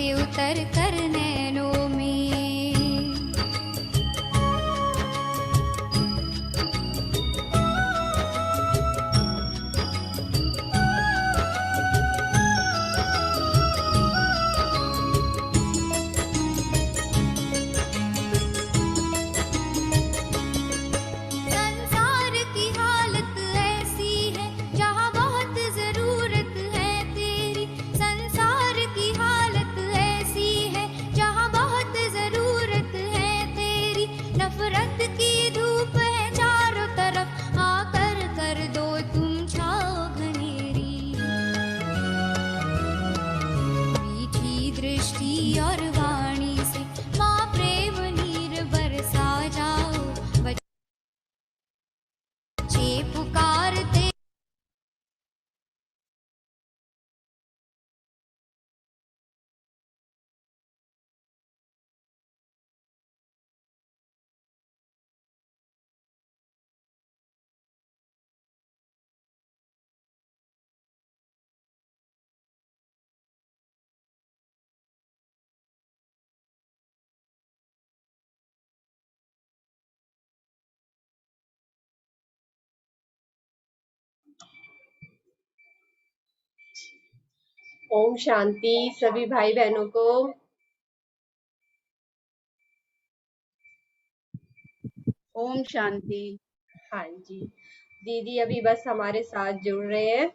से उतर कर नैनों में। संसार की हालत ऐसी है जहाँ बहुत जरूरत है तेरी। संसार की हालत ऐसी है जहाँ बहुत जरूरत है तेरी। नफरत की धूप है चारों तरफ, आकर कर दो तुम छाओ घनेरी। मीठी दृष्टि और वाणी से माँ प्रेम नीर बरसा जाओ। बच्चे पुकारते ओम शांति सभी भाई बहनों को। ओम शांति। हाँ जी, दीदी अभी बस हमारे साथ जुड़ रहे हैं।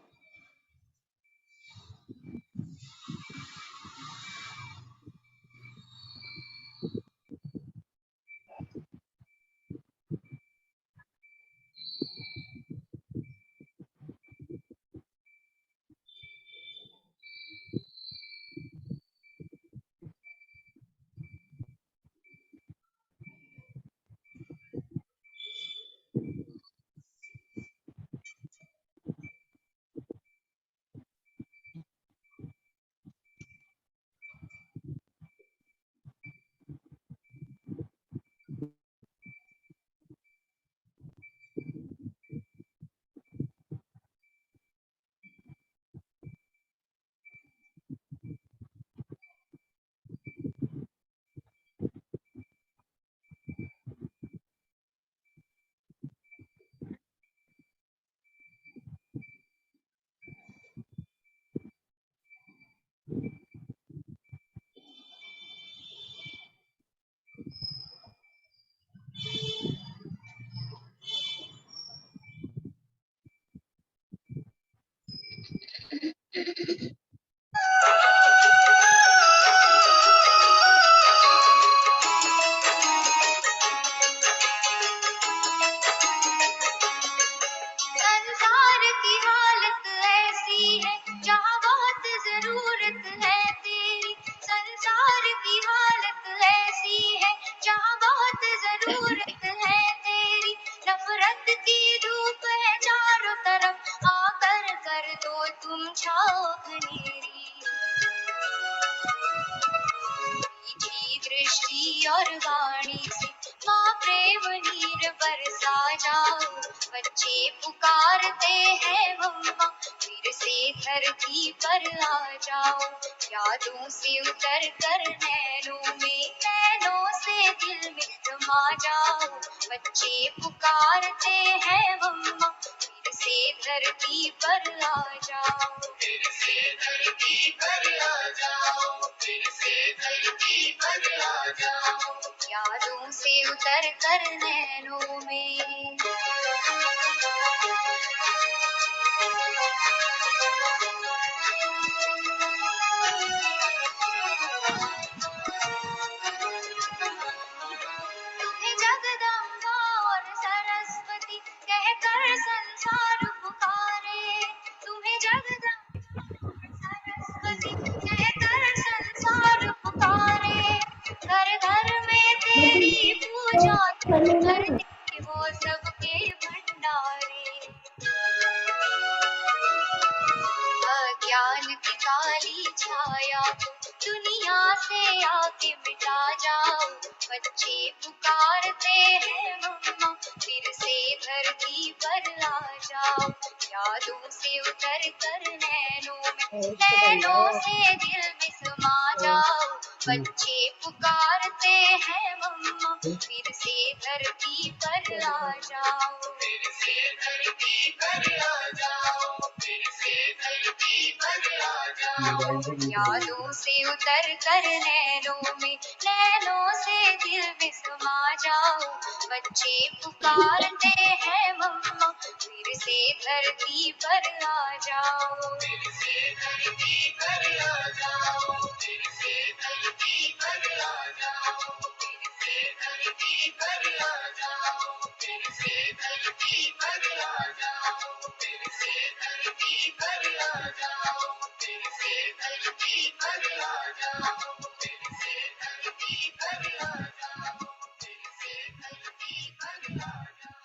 संसार की हालत ऐसी है जहाँ बहुत जरूरत है तेरी। संसार की हालत ऐसी है जहाँ बहुत जरूरत है तेरी। नफरत की धूप है चारों तरफ, आकर कर दो तुम छाओ घनेरी। मीठी दृष्टि और वाणी से माँ प्रेम नीर बरसा जाओ। बच्चे पुकारते हैं मम्मा, फिर से धरती पर आ जाओ। यादों से उतर कर नैनों में, नैनों से दिल में समा जाओ। बच्चे पुकारते हैं मम्मा, फिर से धरती पर आ जाओ। फिर से धरती पर आ जाओ। फिर से धरती पर आ जाओ। यादों से उतर कर नैनों में। तुम्हें जगदम्बा और सरस्वती कहकर संसार पुकारे। तुम्हें जगदम्बा और सरस्वती कहकर संसार पुकारे। घर घर में तेरी पूजा करते वो सबके भंडारे। अज्ञान की से आके मिटा जाओ। बच्चे पुकारते हैं मम्मा, फिर से धरती पर आ जाओ। यादों से उतर कर नैनों से दिल में समा जाओ। बच्चे पुकारते हैं मम्मा, फिर से धरती पर आ जाओ। फिर से धरती पर आ जाओ। फिर से धरती पर आ जाओ। यादों से उतर कर नैनों से दिल में समा जाओ। बच्चे पुकारते हैं मम्मा, फिर से धरती पर आ जाओ। फिर से धरती पर आ जाओ। फिर से धरती पर आ जाओ। फिर से धरती पर आ जाओ। फिर से धरती पर आ जाओ। फिर से धरती पर आ जाओ। फिर से धरती पर आ जाओ। फिर से धरती पर आ जाओ। फिर से धरती पर आ जाओ।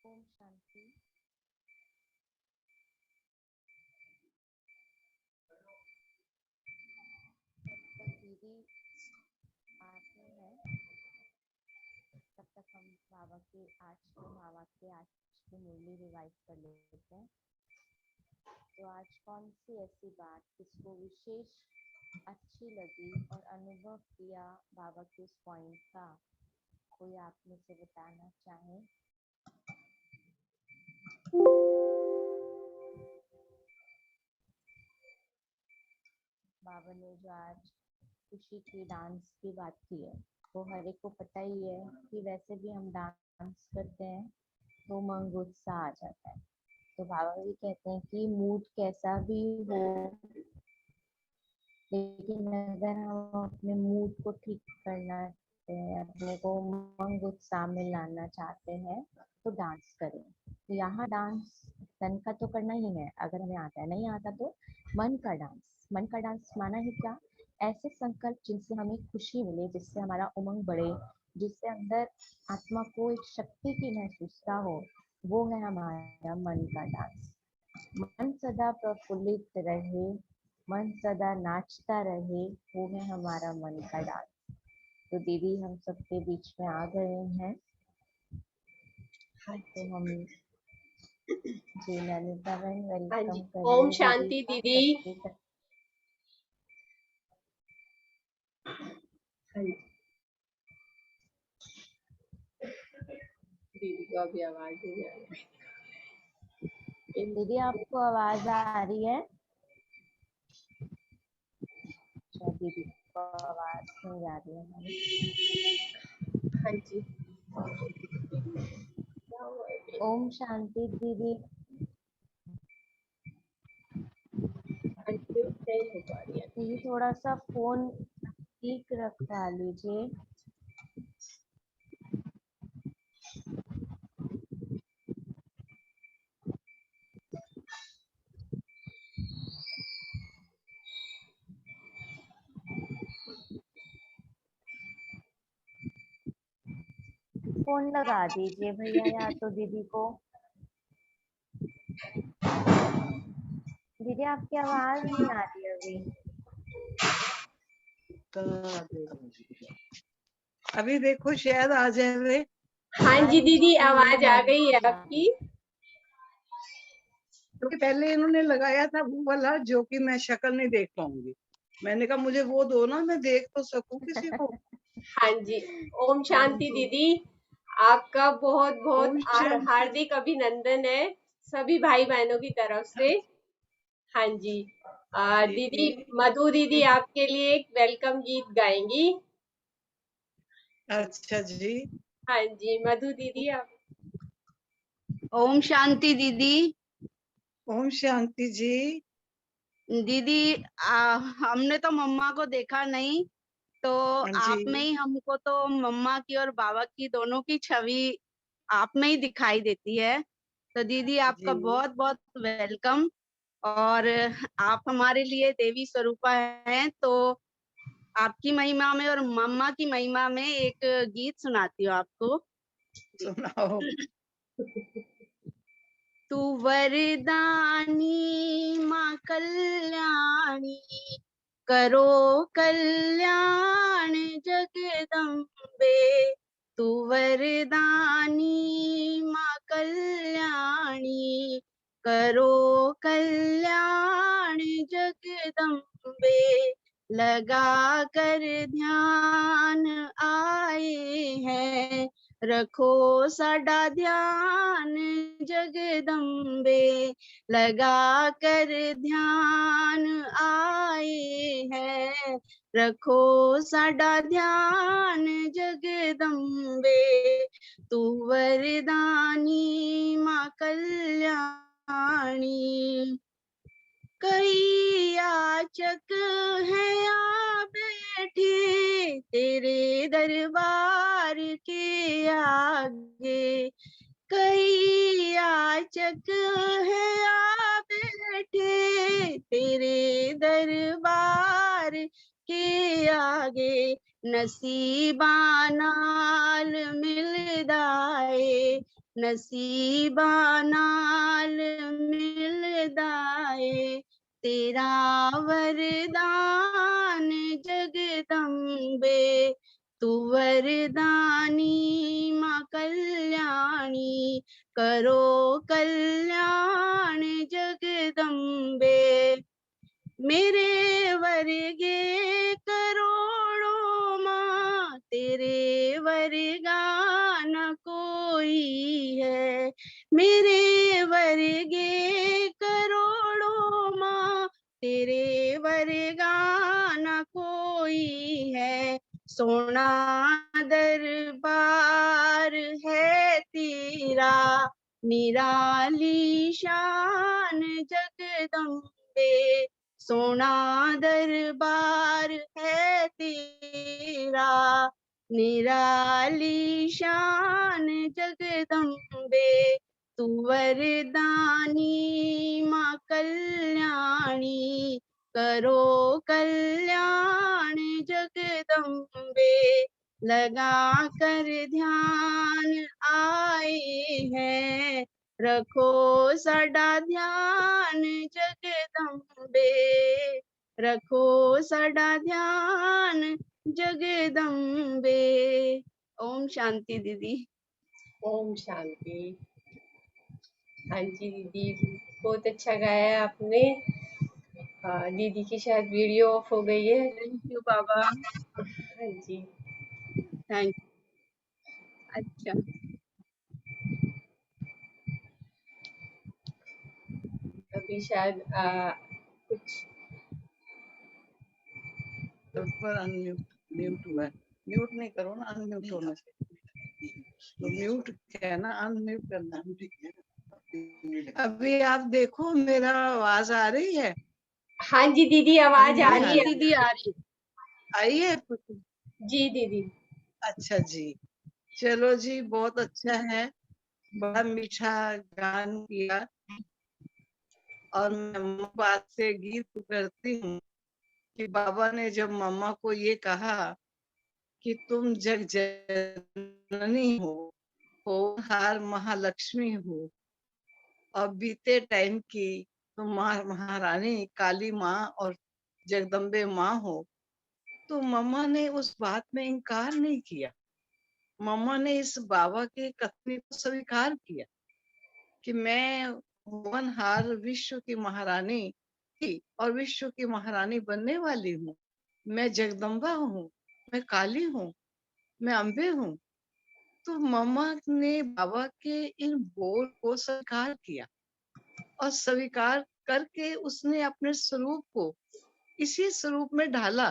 ओम शांति। जब तक दीदी आते हैं तब तक हम बाबा के आज की मुरली रिवाइज कर लेते हैं। तो आज कौन सी ऐसी बात किसको विशेष अच्छी लगी और अनुभव किया बाबा के इस पॉइंट का, कोई आप में से बताना चाहें? बाबा ने जो आज खुशी की डांस की बात की है, वो हर एक को पता ही है कि वैसे भी हम डांस करते हैं तो उमंग उत्साह आ जाता है। तो बाबा भी कहते हैं कि मूड कैसा भी हो, लेकिन अगर हम अपने मूड को ठीक करना चाहते हैं, अपने को उमंग उत्साह में लाना चाहते हैं तो डांस करें। तो यहाँ डांस तन का तो करना ही है, अगर हमें आता है, नहीं आता तो मन का डांस माना ही क्या, ऐसे संकल्प जिनसे हमें खुशी मिले, जिससे हमारा उमंग बढ़े, जिससे अंदर आत्मा को एक शक्ति की महसूसता हो, वो है हमारा मन का डांस। मन सदा प्रफुल्लित रहे, मन सदा नाचता रहे, वो है हमारा मन का डांस। तो दीदी हम सबके बीच में आ गए हैं। तो हम जी ललिता बहन वेलकम करेंगे। ओम शांति दीदी। दीदी को अभी आवाज नहीं आ रही। दीदी आपको आवाज आ रही है? अच्छा, दीदी को आवाज नहीं आ रही है हमारी। हाँ जी। ओम शांति दीदी। नहीं हो पा रही है दीदी थोड़ा सा फोन ठीक रखवा लीजिए। फोन लगा दीजिए भैया या तो दीदी को। दीदी आपकी आवाज नहीं आ रही अभी। अभी देखो शायद आ जाए। हाँ जी दीदी आवाज आ गई है आपकी। क्योंकि पहले इन्होंने लगाया था वो वाला जो कि मैं शक्ल नहीं देख पाऊंगी, मैंने कहा मुझे वो दो ना, मैं देख तो सकूं किसी को। हाँ जी ओम शांति दीदी, आपका बहुत बहुत ओम शांति। हार्दिक अभिनंदन है सभी भाई बहनों की तरफ से। हाँ जी। दीदी दीदी मधु दीदी आपके लिए एक वेलकम गीत गाएंगी। अच्छा जी। हाँ जी मधु दीदी आप। ओम शांति दीदी। ओम शांति जी। दीदी हमने तो मम्मा को देखा नहीं, तो हाँ आप में जी। ही हमको तो मम्मा की और बाबा की दोनों की छवि आप में ही दिखाई देती है। तो दीदी आपका जी बहुत बहुत वेलकम। और आप हमारे लिए देवी स्वरूपा हैं, तो आपकी महिमा में और मम्मा की महिमा में एक गीत सुनाती हूँ आपको। सुनाओ। तू वरदानी माँ कल्याणी, करो कल्याण जगदम्बे। तू वरदानी माँ कल्याणी, करो कल्याण जगदम्बे। लगा कर ध्यान आए हैं, रखो साडा ध्यान जगदम्बे। लगा कर ध्यान आए हैं, रखो साडा ध्यान जगदम्बे। तू वरदानी माँ कल्याणी। कई याचक हैं आ बैठे तेरे दरबार के आगे। कई याचक हैं आ बैठे तेरे दरबार के आगे। नसीबा नाल मिलदाए, नसीबा नाल मिलदाए। तेरा वरदान जगदम्बे। तू वरदानी माँ कल्याणी, करो कल्याण जगदम्बे। मेरे वर्गे करोड़ों माँ, तेरे वर्गा न कोई है। मेरे वर्गे करोड़ों माँ, तेरे वर्गा न कोई है। सोना दरबार है तेरा, निराली शान जगदम्बे। सोना दरबार है तेरा, निराली शान जगदम्बे। तू वरदानी माँ कल्याणी, करो कल्याण जगदम्बे। लगा कर ध्यान आए हैं, रखो साडा ध्यान जगदम्बे। रखो साडा ध्यान जगदम्बे। ओम शांति दीदी। ओम शांति। हाँ जी दीदी बहुत अच्छा गाया है आपने। दीदी की शायद वीडियो ऑफ हो गई है। थैंक यू बाबा। हाँ जी। थैंक। अच्छा अभी शायद कुछ। पर अनम्यूट म्यूट हुआ है। म्यूट नहीं करो ना, अनम्यूट होना चाहिए। तो म्यूट क्या है ना, अनम्यूट करना। अभी आप देखो मेरा आवाज आ रही है? हाँ जी दीदी आवाज नहीं आ हाँ रही जी है। दीदी आ रही। आई है कुछ? जी दीदी। अच्छा जी। चलो जी, बहुत अच्छा है। बड़ा मीठा गान किया। और मैं बात से गीत करती हूँ कि बाबा ने जब मम्मा को ये कहा कि तुम जग जननी हो हार महालक्ष्मी हो, और बीते टाइम की तुम महारानी काली माँ और जगदम्बे माँ हो, तो मम्मा ने उस बात में इनकार नहीं किया। मम्मा ने इस बाबा के कथनी को स्वीकार किया कि मैं होनहार विश्व की महारानी थी और विश्व की महारानी बनने वाली हूँ। मैं जगदम्बा हूँ, मैं काली हूँ, मैं अम्बे हूँ। तो मम्मा ने बाबा के इन बोल को स्वीकार किया। और स्वीकार करके उसने अपने स्वरूप को इसी स्वरूप में ढाला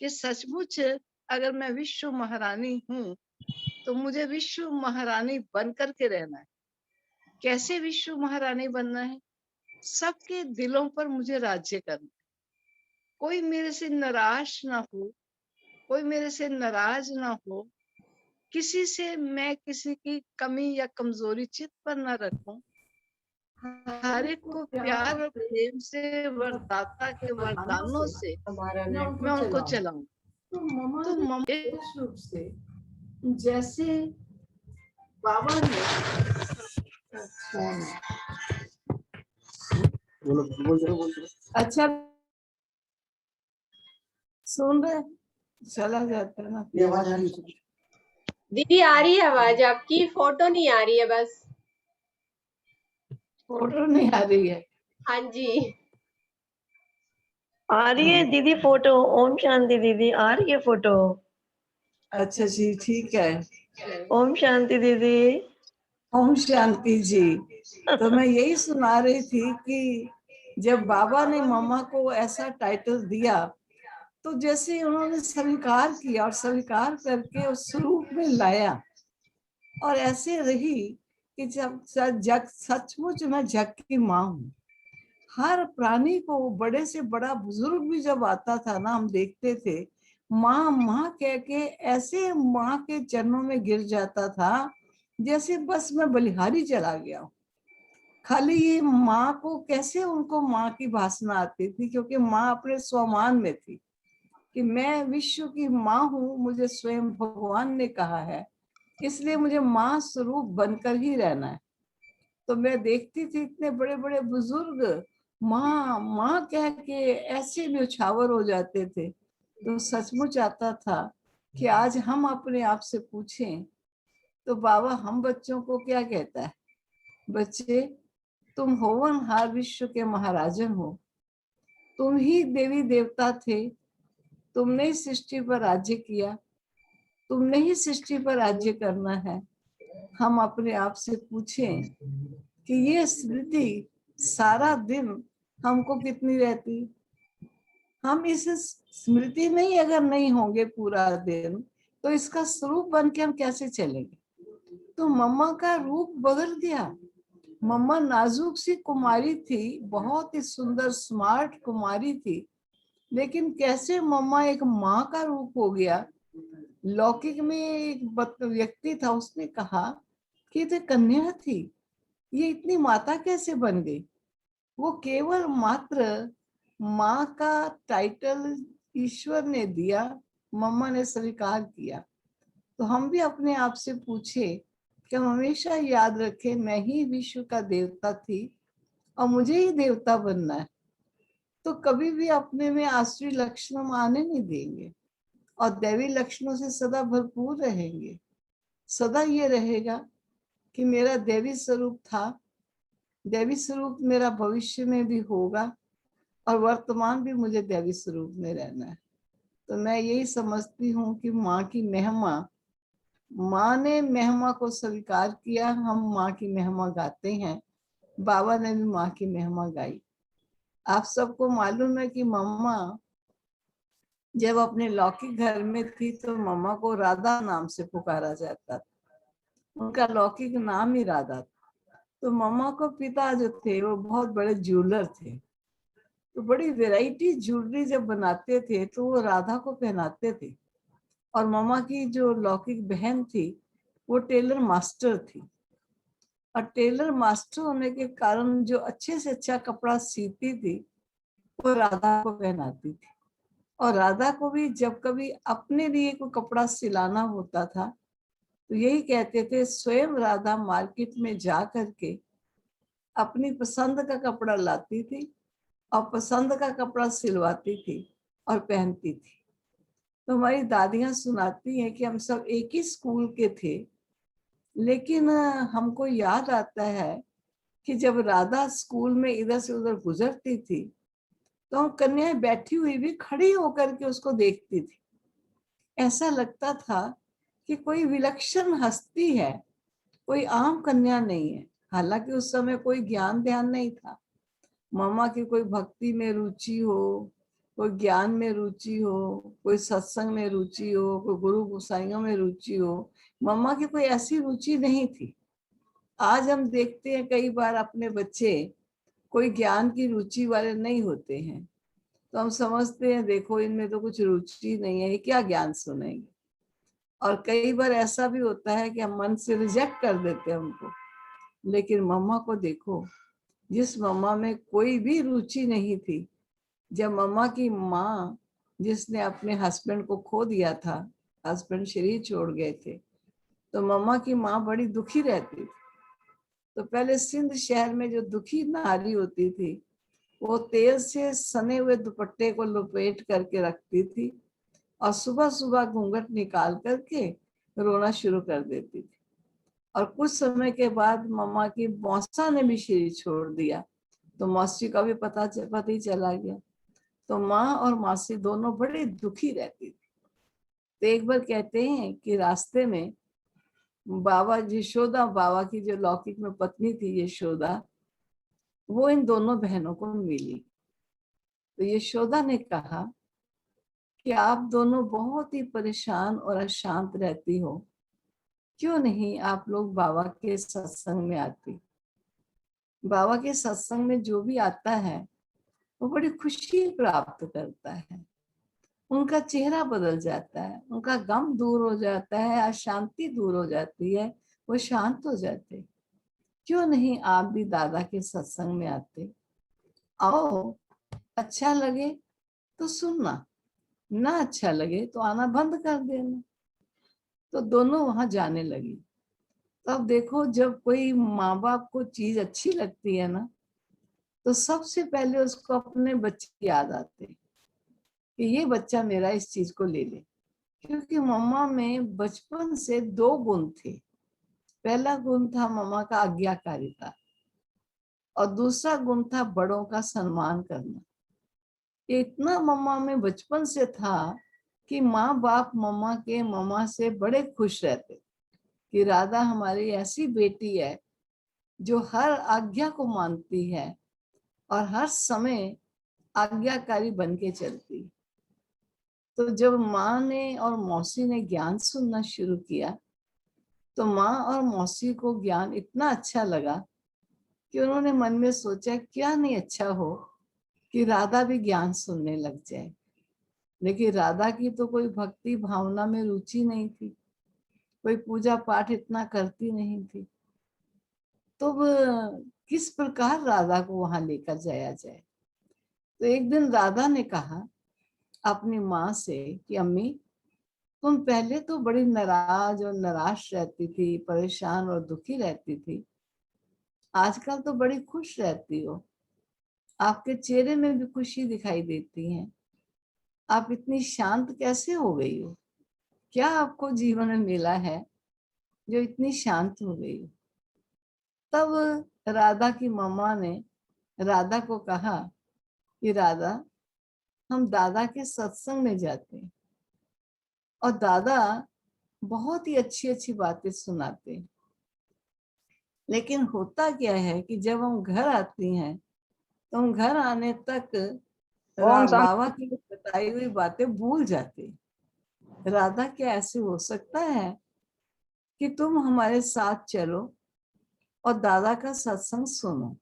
कि सचमुच अगर मैं विश्व महारानी हूँ तो मुझे विश्व महारानी बन करके रहना है। कैसे विश्व महारानी बनना है? सबके दिलों पर मुझे राज्य करना है। कोई मेरे से निराश ना हो, कोई मेरे से नाराज ना हो, किसी से मैं किसी की कमी या कमजोरी चित्त पर ना रखूं, हर एक को प्यार और प्रेम से वरदाता के वरदानों से हमारा मैं उनको चलाऊं। तो मम्मा तो ने मम्मी विशेष रूप से जैसे बाबा ने अच्छा सुन रहे, चला जाता है ना, ये आवाज आ रही है? दीदी आ रही है आवाज आपकी, फोटो नहीं आ रही है बस। फोटो नहीं आ रही है। हाँ जी आ रही है दीदी फोटो। ओम शांति दीदी आ रही है फोटो। अच्छा जी ठीक है। ओम शांति दीदी। ओम शांति जी। तो मैं यही सुना रही थी कि जब बाबा ने मम्मा को ऐसा टाइटल दिया तो जैसे उन्होंने स्वीकार किया और स्वीकार करके उस स्वरूप में लाया और ऐसे रही कि जब जग सचमुच मैं जग की माँ हूँ। हर प्राणी को, बड़े से बड़ा बुजुर्ग भी जब आता था ना, हम देखते थे माँ माँ कह के ऐसे माँ के चरणों में गिर जाता था जैसे बस मैं बलिहारी चला गया हूँ। खाली ये माँ को कैसे उनको माँ की भाषा आती थी, क्योंकि माँ अपने स्वमान में थी कि मैं विश्व की माँ हूँ, मुझे स्वयं भगवान ने कहा है, इसलिए मुझे माँ स्वरूप बनकर ही रहना है। तो मैं देखती थी इतने बड़े बड़े बुजुर्ग माँ माँ कह के ऐसे न्यौछावर हो जाते थे। तो सचमुच आता था कि आज हम अपने आप से पूछें तो बाबा हम बच्चों को क्या कहता है, बच्चे तुम होवनहार विश्व के महाराजन हो, तुम ही देवी देवता थे, तुमने ही सृष्टि पर राज्य किया, तुमने ही सृष्टि पर राज्य करना है। हम अपने आप से पूछें कि ये स्मृति सारा दिन हमको कितनी रहती। हम इस स्मृति में ही अगर नहीं होंगे पूरा दिन तो इसका स्वरूप बन के हम कैसे चलेंगे। तो मम्मा का रूप बदल गया। मम्मा नाजुक सी कुमारी थी, बहुत ही सुंदर स्मार्ट कुमारी थी, लेकिन कैसे मम्मा एक माँ का रूप हो गया। लौकिक में एक व्यक्ति था, उसने कहा कि ये कन्या थी, ये इतनी माता कैसे बन गई। वो केवल मात्र माँ का टाइटल ईश्वर ने दिया, मम्मा ने स्वीकार किया। तो हम भी अपने आप से पूछे कि हम हमेशा याद रखें मैं ही विश्व का देवता थी और मुझे ही देवता बनना है। तो कभी भी अपने में आसुरी लक्षण हम आने नहीं देंगे और दैवी लक्षणों से सदा भरपूर रहेंगे। सदा ये रहेगा कि मेरा दैवी स्वरूप था, दैवी स्वरूप मेरा भविष्य में भी होगा और वर्तमान भी मुझे दैवी स्वरूप में रहना है। तो मैं यही समझती हूँ कि माँ की महिमा, माँ ने महिमा को स्वीकार किया, हम माँ की महिमा गाते हैं। बाबा ने भी माँ की महिमा गाई। आप सबको मालूम है कि मम्मा जब अपने लौकिक घर में थी तो मम्मा को राधा नाम से पुकारा जाता था, उनका लौकिक नाम ही राधा था। तो मम्मा को पिता जो थे वो बहुत बड़े ज्वेलर थे, तो बड़ी वैरायटी ज्वेलरी जब बनाते थे तो वो राधा को पहनाते थे। और मम्मा की जो लौकिक बहन थी वो टेलर मास्टर थी, और टेलर मास्टर होने के कारण जो अच्छे से अच्छा कपड़ा सीती थी वो राधा को पहनाती थी। और राधा को भी जब कभी अपने लिए कोई कपड़ा सिलाना होता था तो यही कहते थे, स्वयं राधा मार्केट में जा करके अपनी पसंद का कपड़ा लाती थी और पसंद का कपड़ा सिलवाती थी और पहनती थी। तो हमारी दादियां सुनाती हैं कि हम सब एक ही स्कूल के थे, लेकिन हमको याद आता है कि जब राधा स्कूल में इधर से उधर गुजरती थी तो हम कन्याएं बैठी हुई भी खड़ी होकर के उसको देखती थी। ऐसा लगता था कि कोई विलक्षण हस्ती है, कोई आम कन्या नहीं है। हालांकि उस समय कोई ज्ञान ध्यान नहीं था। मम्मा की कोई भक्ति में रुचि हो, कोई ज्ञान में रुचि हो, कोई सत्संग में रुचि हो, कोई गुरु गोसाइयों में रुचि हो, मम्मा की कोई ऐसी रुचि नहीं थी। आज हम देखते हैं कई बार अपने बच्चे कोई ज्ञान की रुचि वाले नहीं होते हैं, तो हम समझते हैं देखो इनमें तो कुछ रुचि नहीं है, ये क्या ज्ञान सुनेंगे। और कई बार ऐसा भी होता है कि हम मन से रिजेक्ट कर देते हैं उनको। लेकिन मम्मा को देखो, जिस मम्मा में कोई भी रुचि नहीं थी, जब मम्मा की माँ जिसने अपने हस्बैंड को खो दिया था, हस्बैंड शरीर छोड़ गए थे, तो मम्मा की माँ बड़ी दुखी रहती थी। तो पहले सिंध शहर में जो दुखी नारी होती थी, वो तेल से सने हुए दुपट्टे को लपेट करके रखती थी और सुबह सुबह घूंघट निकाल करके रोना शुरू कर देती थी। और कुछ समय के बाद मम्मा की मौसा ने भी शरीर छोड़ दिया, तो मौसी का भी पता ही चला गया। तो माँ और मौसी दोनों बड़े दुखी रहती थी। तो एक बार कहते हैं कि रास्ते में बाबा यशोदा, बाबा की जो लौकिक में पत्नी थी यशोदा, वो इन दोनों बहनों को मिली। तो यशोदा ने कहा कि आप दोनों बहुत ही परेशान और अशांत रहती हो, क्यों नहीं आप लोग बाबा के सत्संग में आती। बाबा के सत्संग में जो भी आता है वो बड़ी खुशी प्राप्त करता है, उनका चेहरा बदल जाता है, उनका गम दूर हो जाता है, अशांति दूर हो जाती है, वो शांत हो जाते। क्यों नहीं आप भी दादा के सत्संग में आते। आओ, अच्छा लगे तो सुनना, ना अच्छा लगे तो आना बंद कर देना। तो दोनों वहां जाने लगी। तो अब देखो, जब कोई माँ बाप को चीज अच्छी लगती है ना, तो सबसे पहले उसको अपने बच्चे याद आते हैं कि ये बच्चा मेरा इस चीज को ले ले। क्योंकि मम्मा में बचपन से 2 गुण थे। पहला गुण था मम्मा का आज्ञाकारिता और दूसरा गुण था बड़ों का सम्मान करना। ये इतना मम्मा में बचपन से था कि माँ बाप मम्मा से बड़े खुश रहते कि राधा हमारी ऐसी बेटी है जो हर आज्ञा को मानती है और हर समय आज्ञाकारी बन के चलती। तो जब माँ ने और मौसी ने ज्ञान सुनना शुरू किया, तो माँ और मौसी को ज्ञान इतना अच्छा लगा कि उन्होंने मन में सोचा क्या नहीं अच्छा हो कि राधा भी ज्ञान सुनने लग जाए। लेकिन राधा की तो कोई भक्ति भावना में रुचि नहीं थी, कोई पूजा पाठ इतना करती नहीं थी। तो किस प्रकार राधा को वहां लेकर जाया जाए। तो एक दिन राधा ने कहा अपनी माँ से कि अम्मी, तुम पहले तो बड़ी नाराज और निराश रहती थी, परेशान और दुखी रहती थी, आजकल तो बड़ी खुश रहती हो, आपके चेहरे में भी खुशी दिखाई देती है, आप इतनी शांत कैसे हो गई हो, क्या आपको जीवन में मिला है जो इतनी शांत हो गई हो। तब राधा की मम्मा ने राधा को कहा कि राधा, हम दादा के सत्संग में जाते हैं और दादा बहुत ही अच्छी अच्छी बातें सुनाते हैं, लेकिन होता क्या है कि जब हम घर आती हैं तो हम घर आने तक बाबा की बताई हुई बातें भूल जाते हैं। राधा, क्या ऐसे हो सकता है कि तुम हमारे साथ चलो और दादा का सत्संग सुनो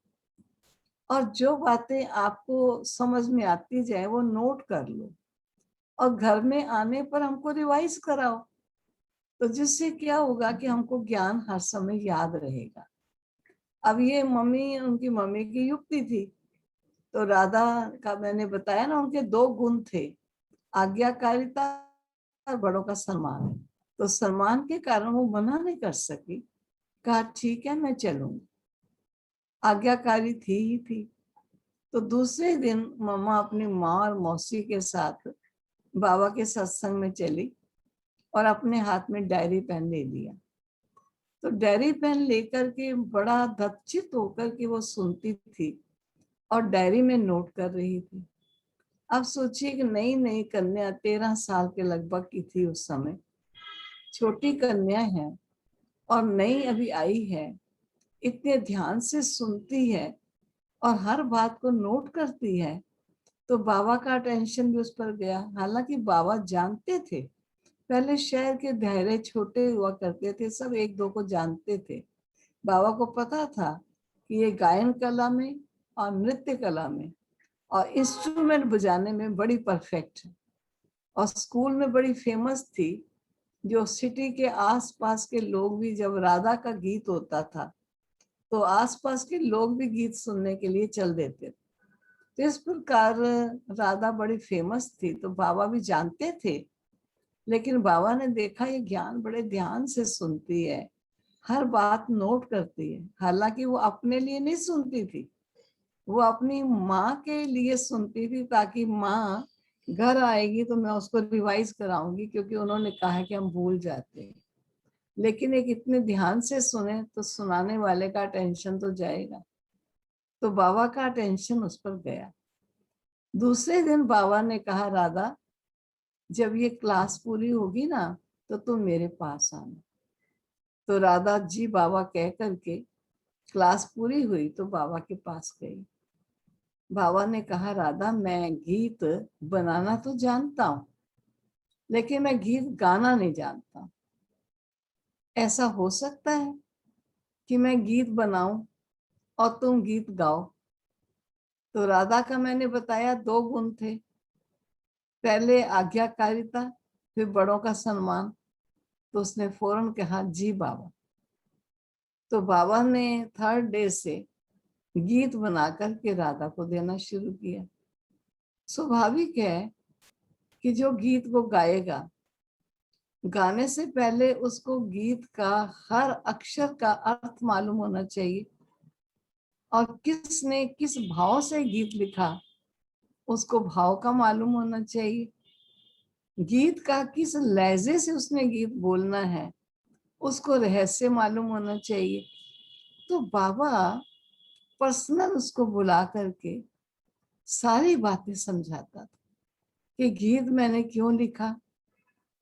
और जो बातें आपको समझ में आती जाए वो नोट कर लो और घर में आने पर हमको रिवाइज कराओ। तो जिससे क्या होगा कि हमको ज्ञान हर समय याद रहेगा। अब ये उनकी मम्मी की युक्ति थी। तो राधा का मैंने बताया ना, उनके 2 गुण थे, आज्ञाकारिता और बड़ों का सम्मान। तो सम्मान के कारण वो मना नहीं कर सकी, कहा ठीक है मैं चलूंगी, आज्ञाकारी थी ही थी। तो दूसरे दिन मम्मा अपनी माँ और मौसी के साथ बाबा के सत्संग में चली और अपने हाथ में डायरी पेन ले लिया। तो डायरी पेन लेकर के बड़ा दत्चित होकर के वो सुनती थी और डायरी में नोट कर रही थी। अब सोचिए कि नई नई कन्या 13 साल के लगभग की थी उस समय, छोटी कन्या है और नई अभी आई है इतने ध्यान से सुनती है और हर बात को नोट करती है, तो बाबा का अटेंशन भी उस पर गया। हालांकि बाबा जानते थे, पहले शहर के दायरे छोटे हुआ करते थे, सब एक दो को जानते थे। बाबा को पता था कि ये गायन कला में और नृत्य कला में और इंस्ट्रूमेंट बजाने में बड़ी परफेक्ट है, और स्कूल में बड़ी फेमस थी। जो सिटी के आसपास के लोग भी, जब राधा का गीत होता था तो आसपास के लोग भी गीत सुनने के लिए चल देते थे। तो इस प्रकार राधा बड़ी फेमस थी, तो बाबा भी जानते थे। लेकिन बाबा ने देखा ये ज्ञान बड़े ध्यान से सुनती है, हर बात नोट करती है। हालांकि वो अपने लिए नहीं सुनती थी, वो अपनी माँ के लिए सुनती थी, ताकि माँ घर आएगी तो मैं उसको रिवाइज कराऊंगी, क्योंकि उन्होंने कहा कि हम भूल जाते हैं। लेकिन एक इतने ध्यान से सुने तो सुनाने वाले का अटेंशन तो जाएगा, तो बाबा का अटेंशन उस पर गया। दूसरे दिन बाबा ने कहा, राधा जब ये क्लास पूरी होगी ना तो तुम मेरे पास आना। तो राधा जी बाबा कह करके क्लास पूरी हुई तो बाबा के पास गई। बाबा ने कहा, राधा मैं गीत बनाना तो जानता हूँ, लेकिन मैं गीत गाना नहीं जानता। ऐसा हो सकता है कि मैं गीत बनाऊं और तुम गीत गाओ? तो राधा का मैंने बताया 2 गुण थे, पहले आज्ञाकारिता, फिर बड़ों का सम्मान। तो उसने फौरन कहा, जी बाबा। तो बाबा ने 3rd डे से गीत बना करके राधा को देना शुरू किया। स्वाभाविक है कि जो गीत वो गाएगा, गाने से पहले उसको गीत का हर अक्षर का अर्थ मालूम होना चाहिए, और किसने किस भाव से गीत लिखा उसको भाव का मालूम होना चाहिए। गीत का किस लहजे से उसने गीत बोलना है उसको रहस्य मालूम होना चाहिए। तो बाबा पर्सनल उसको बुला करके सारी बातें समझाता था कि गीत मैंने क्यों लिखा,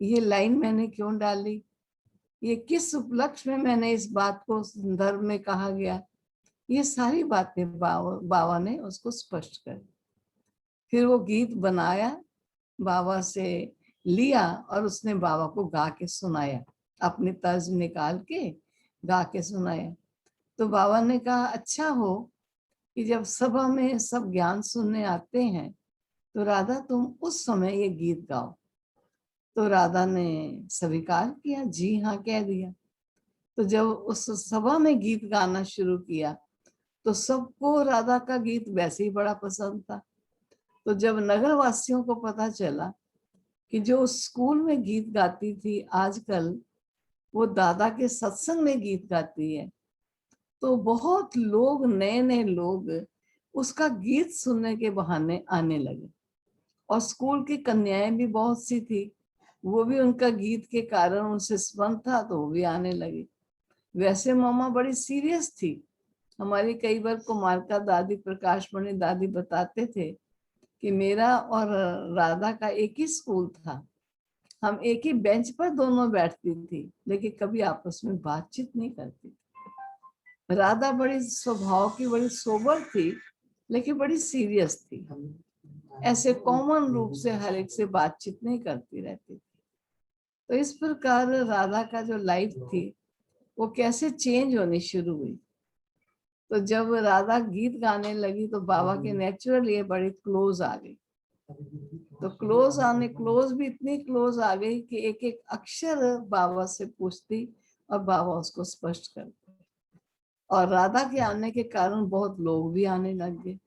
ये लाइन मैंने क्यों डाली, ये किस उपलक्ष्य में मैंने इस बात को संदर्भ में कहा गया। ये सारी बातें बाबा ने उसको स्पष्ट कर। फिर वो गीत बनाया, बाबा से लिया और उसने बाबा को गा के सुनाया, अपनी तर्ज निकाल के गा के सुनाया। तो बाबा ने कहा, अच्छा हो कि जब सभा में सब ज्ञान सुनने आते हैं तो राधा तुम उस समय ये गीत गाओ। तो राधा ने स्वीकार किया, जी हाँ कह दिया। तो जब उस सभा में गीत गाना शुरू किया तो सबको राधा का गीत वैसे ही बड़ा पसंद था। तो जब नगर वासियों को पता चला कि जो स्कूल में गीत गाती थी आजकल वो दादा के सत्संग में गीत गाती है, तो बहुत लोग, नए नए लोग उसका गीत सुनने के बहाने आने लगे। और स्कूल की कन्याएं भी बहुत सी थी, वो भी उनका गीत के कारण उनसे संबंध था तो वो भी आने लगी। वैसे मामा बड़ी सीरियस थी। हमारी कई बार कुमारका दादी, प्रकाश मणि दादी बताते थे कि मेरा और राधा का एक ही स्कूल था, हम एक ही बेंच पर दोनों बैठती थी, लेकिन कभी आपस में बातचीत नहीं करती थी। राधा बड़ी स्वभाव की बड़ी सोबर थी, लेकिन बड़ी सीरियस थी। ऐसे कॉमन रूप से हर एक से बातचीत नहीं करती रहती थी। तो इस प्रकार राधा का जो लाइफ थी वो कैसे चेंज होनी शुरू हुई। तो जब राधा गीत गाने लगी तो बाबा के नेचुरल ये बड़ी क्लोज आ गई। तो क्लोज भी इतनी क्लोज आ गई कि एक एक अक्षर बाबा से पूछती और बाबा उसको स्पष्ट करते। और राधा के आने के कारण बहुत लोग भी आने लग गए।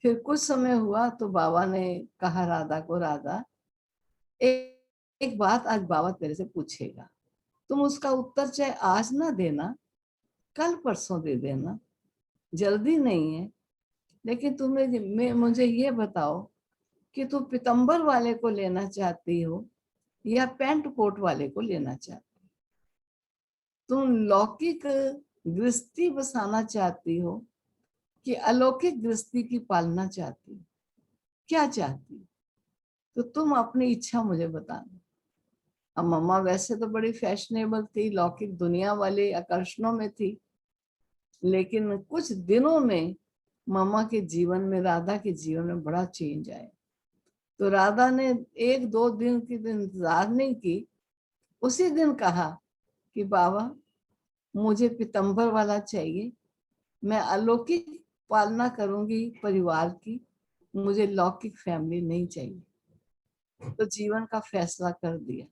फिर कुछ समय हुआ तो बाबा ने कहा राधा को, राधा एक बात आज बाबा तेरे से पूछेगा, तुम उसका उत्तर चाहे आज ना देना, कल परसों दे देना, जल्दी नहीं है। लेकिन तुम्हें मुझे ये बताओ कि तुम पीतम्बर वाले को लेना चाहती हो या पैंट कोट वाले को लेना चाहती हो? तुम लौकिक गृहस्थी बसाना चाहती हो कि अलौकिक गृहस्थी की पालना चाहती हो? क्या चाहती हो? तो तुम अपनी इच्छा मुझे बताना। अब मम्मा वैसे तो बड़ी फैशनेबल थी, लौकिक दुनिया वाले आकर्षणों में थी, लेकिन कुछ दिनों में मम्मा के जीवन में, राधा के जीवन में बड़ा चेंज आया। तो राधा ने 1-2 दिन की इंतजार नहीं की, उसी दिन कहा कि बाबा मुझे पीतम्बर वाला चाहिए, मैं अलौकिक पालना करूंगी परिवार की, मुझे लौकिक फैमिली नहीं चाहिए। तो जीवन का फैसला कर दिया।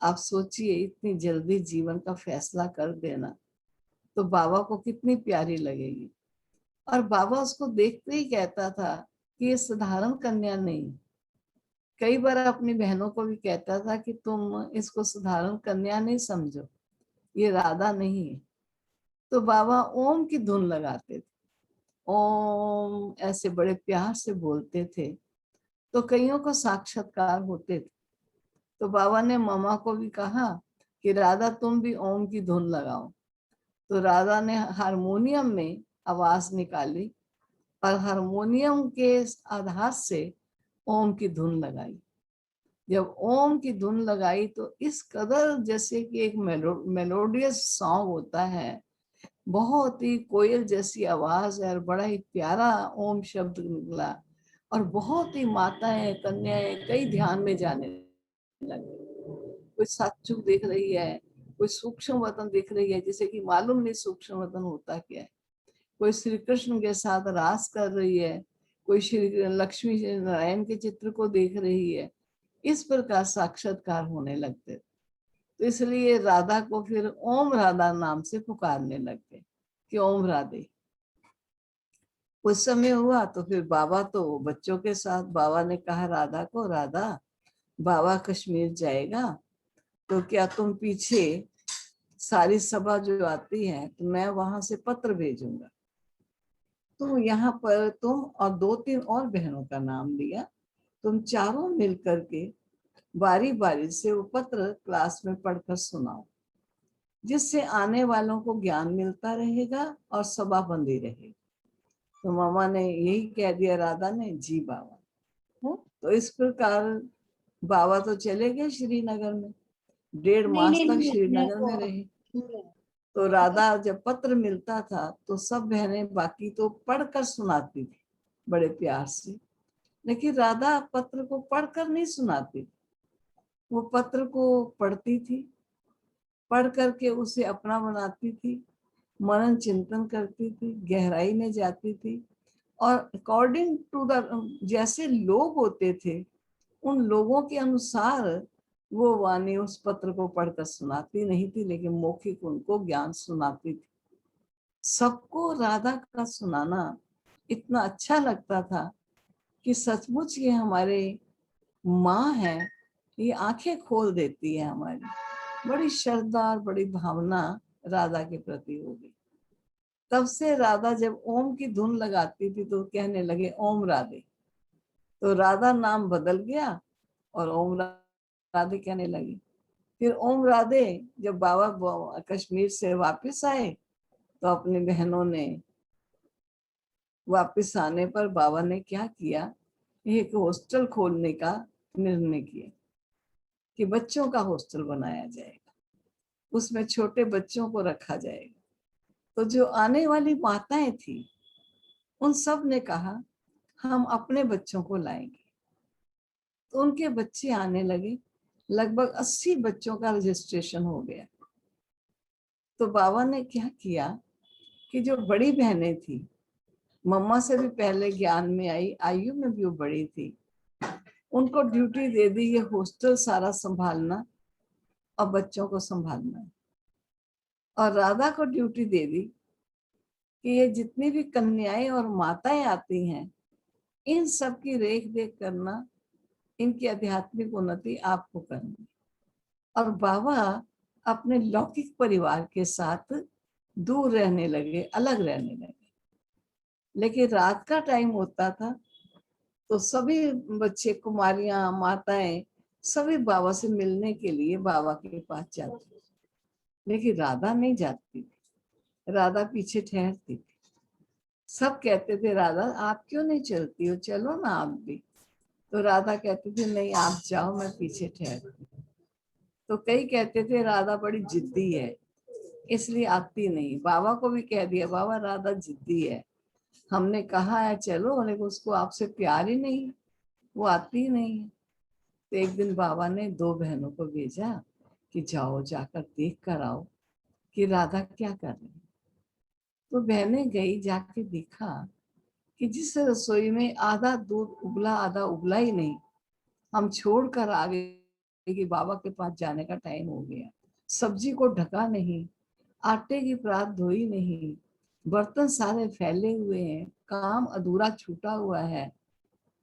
आप सोचिए, इतनी जल्दी जीवन का फैसला कर देना तो बाबा को कितनी प्यारी लगेगी। और बाबा उसको देखते ही कहता था कि ये साधारण कन्या नहीं। कई बार अपनी बहनों को भी कहता था कि तुम इसको साधारण कन्या नहीं समझो, ये राधा नहीं है। तो बाबा ओम की धुन लगाते थे, ओम ऐसे बड़े प्यार से बोलते थे, तो कईयों को साक्षात्कार होते थे। तो बाबा ने मम्मा को भी कहा कि राधा तुम भी ओम की धुन लगाओ। तो राधा ने हारमोनियम में आवाज निकाली और हारमोनियम के आधार से ओम की धुन लगाई। जब ओम की धुन लगाई तो इस कदर, जैसे कि एक मेलोडियस सॉन्ग होता है, बहुत ही कोयल जैसी आवाज है और बड़ा ही प्यारा ओम शब्द निकला। और बहुत ही माताएं, कन्याएं कई ध्यान में जाने लगे। कोई साचुक देख रही है, कोई सूक्ष्म वतन देख रही है, जैसे कि मालूम नहीं सूक्ष्म वतन होता क्या है। कोई श्री कृष्ण के साथ रास कर रही है, कोई श्री लक्ष्मी नारायण के चित्र को देख रही है। इस प्रकार साक्षात्कार होने लगते। तो इसलिए राधा को फिर ओम राधा नाम से पुकारने लगते कि ओम राधे। कुछ समय हुआ तो फिर बाबा तो बच्चों के साथ, बाबा ने कहा राधा को, राधा बाबा कश्मीर जाएगा तो क्या तुम पीछे सारी सभा जो आती है तो मैं वहां से पत्र भेजूंगा, तो यहाँ पर तुम और 2-3 और बहनों का नाम लिया, तुम चारों मिल करके बारी बारी से वो पत्र क्लास में पढ़कर सुनाओ, जिससे आने वालों को ज्ञान मिलता रहेगा और सभा बंदी रहेगी। तो मामा ने यही कह दिया राधा ने, जी बाबा। तो इस प्रकार बाबा तो चले गए श्रीनगर में, 1.5 मास तक श्रीनगर में रहे। तो राधा जब पत्र मिलता था तो सब बहनें बाकी तो पढ़कर सुनाती थी बड़े प्यार से, लेकिन राधा पत्र को पढ़कर नहीं सुनाती, वो पत्र को पढ़ती थी, पढ़ करके उसे अपना बनाती थी, मनन चिंतन करती थी, गहराई में जाती थी और अकॉर्डिंग टू द, जैसे लोग होते थे उन लोगों के अनुसार वो वाणी उस पत्र को पढ़कर सुनाती नहीं थी, लेकिन मौखिक उनको ज्ञान सुनाती थी। सबको राधा का सुनाना इतना अच्छा लगता था कि सचमुच ये हमारे माँ है, ये आंखें खोल देती है हमारी। बड़ी श्रद्धा और बड़ी भावना राधा के प्रति हो गई। तब से राधा जब ओम की धुन लगाती थी तो कहने लगे ओम राधे। तो राधा नाम बदल गया और ओम राधे कहने लगी। फिर ओम राधे जब बाबा कश्मीर से वापस आए तो अपनी बहनों ने वापस आने पर बाबा ने क्या किया, एक हॉस्टल खोलने का निर्णय किया कि बच्चों का हॉस्टल बनाया जाएगा, उसमें छोटे बच्चों को रखा जाएगा। तो जो आने वाली माताएं थी उन सब ने कहा हम अपने बच्चों को लाएंगे। तो उनके बच्चे आने लगे, लगभग 80 बच्चों का रजिस्ट्रेशन हो गया। तो बाबा ने क्या किया कि जो बड़ी बहनें थी, मम्मा से भी पहले ज्ञान में आई, आयु में भी वो बड़ी थी, उनको ड्यूटी दे दी ये हॉस्टल सारा संभालना और बच्चों को संभालना। और राधा को ड्यूटी दे दी कि ये जितनी भी कन्याएं और माताएं आती हैं इन सब की रेख देख करना, इनकी आध्यात्मिक उन्नति आपको करनी। और बाबा अपने लौकिक परिवार के साथ दूर रहने लगे, अलग रहने लगे। लेकिन रात का टाइम होता था तो सभी बच्चे, कुमारियां, माताएं सभी बाबा से मिलने के लिए बाबा के पास जाते, लेकिन राधा नहीं जाती थी, राधा पीछे ठहरती थी। सब कहते थे राधा आप क्यों नहीं चलती हो, चलो ना आप भी। तो राधा कहती थी नहीं आप जाओ, मैं पीछे ठहरती। तो कई कहते थे राधा बड़ी जिद्दी है, इसलिए आती नहीं। बाबा को भी कह दिया, बाबा राधा जिद्दी है, हमने कहा है चलो, लेकिन उसको आपसे प्यार ही नहीं, वो आती ही नहीं है। तो एक दिन बाबा ने 2 बहनों को भेजा कि जाओ जाकर देख कर आओ कि राधा क्या कर रही है। तो बहनें गई, जाके देखा कि जिस रसोई में आधा दूध उबला आधा उबला ही नहीं, हम छोड़ कर आ गए कि बाबा के पास जाने का टाइम हो गया। सब्जी को ढका नहीं, आटे की परात धोई नहीं, बर्तन सारे फैले हुए हैं, काम अधूरा छूटा हुआ है,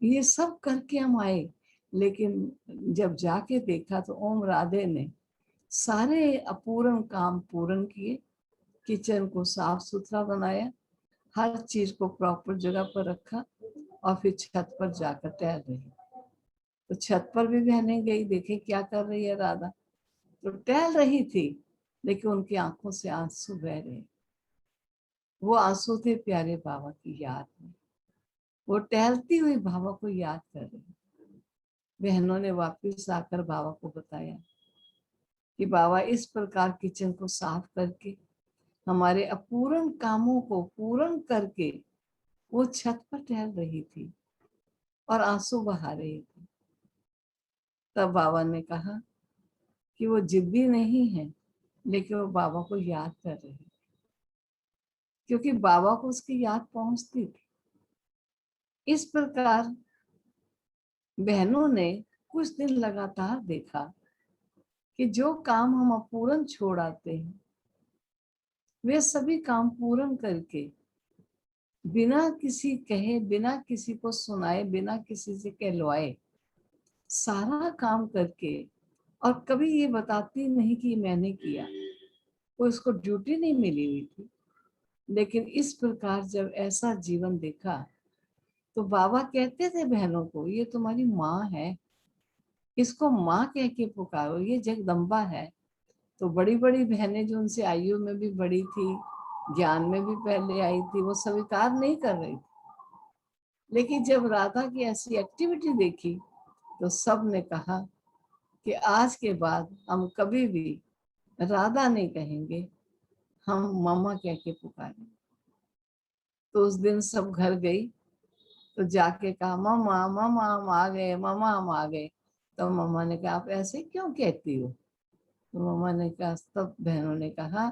ये सब करके हम आए। लेकिन जब जाके देखा तो ओम राधे ने सारे अपूर्ण काम पूर्ण किए, किचन को साफ सुथरा बनाया, हर चीज को प्रॉपर जगह पर रखा और फिर छत पर जाकर टहल रही। तो छत पर भी बहनें गई, देखे क्या कर रही है राधा। तो टहल रही थी, लेकिन उनकी आंखों से आंसू बह रहे। वो आंसू थे प्यारे बाबा की याद में। वो टहलती हुई बाबा को याद कर रही। बहनों ने वापस आकर बाबा को बताया कि बाबा इस प्रकार किचन को साफ करके हमारे अपूर्ण कामों को पूर्ण करके वो छत पर टहल रही थी और आंसू बहा रही थी। तब बाबा ने कहा कि वो जिद्दी नहीं है, लेकिन वो बाबा को याद कर रही है, क्योंकि बाबा को उसकी याद पहुंचती थी। इस प्रकार बहनों ने कुछ दिन लगातार देखा कि जो काम हम अपूर्ण छोड़ आते हैं, वे सभी काम पूर्ण करके बिना किसी कहे, बिना किसी को सुनाए, बिना किसी से कहलवाए सारा काम करके, और कभी ये बताती नहीं कि मैंने किया, वो इसको ड्यूटी नहीं मिली हुई थी। लेकिन इस प्रकार जब ऐसा जीवन देखा तो बाबा कहते थे बहनों को, ये तुम्हारी माँ है, इसको माँ कह के पुकारो, ये जगदम्बा है। तो बड़ी बड़ी बहनें जो उनसे आयु में भी बड़ी थी, ज्ञान में भी पहले आई थी, वो स्वीकार नहीं कर रही थी। लेकिन जब राधा की ऐसी एक्टिविटी देखी तो सब ने कहा कि आज के बाद हम कभी भी राधा नहीं कहेंगे, हम मामा कह के पुकारेंगे। तो उस दिन सब घर गई तो जाके कहा, मामा मामा हम आ गए, मामा हम आ गए। तो मामा ने कहा, आप ऐसे क्यों कहती हो? तो मामा ने कहा, सब बहनों ने कहा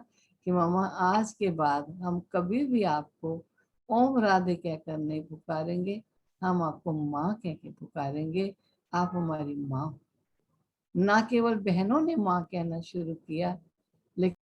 कि मामा आज के बाद हम कभी भी आपको ओम राधे कहकर नहीं पुकारेंगे, हम आपको माँ कह के पुकारेंगे, आप हमारी माँ हो। ना केवल बहनों ने माँ कहना शुरू किया,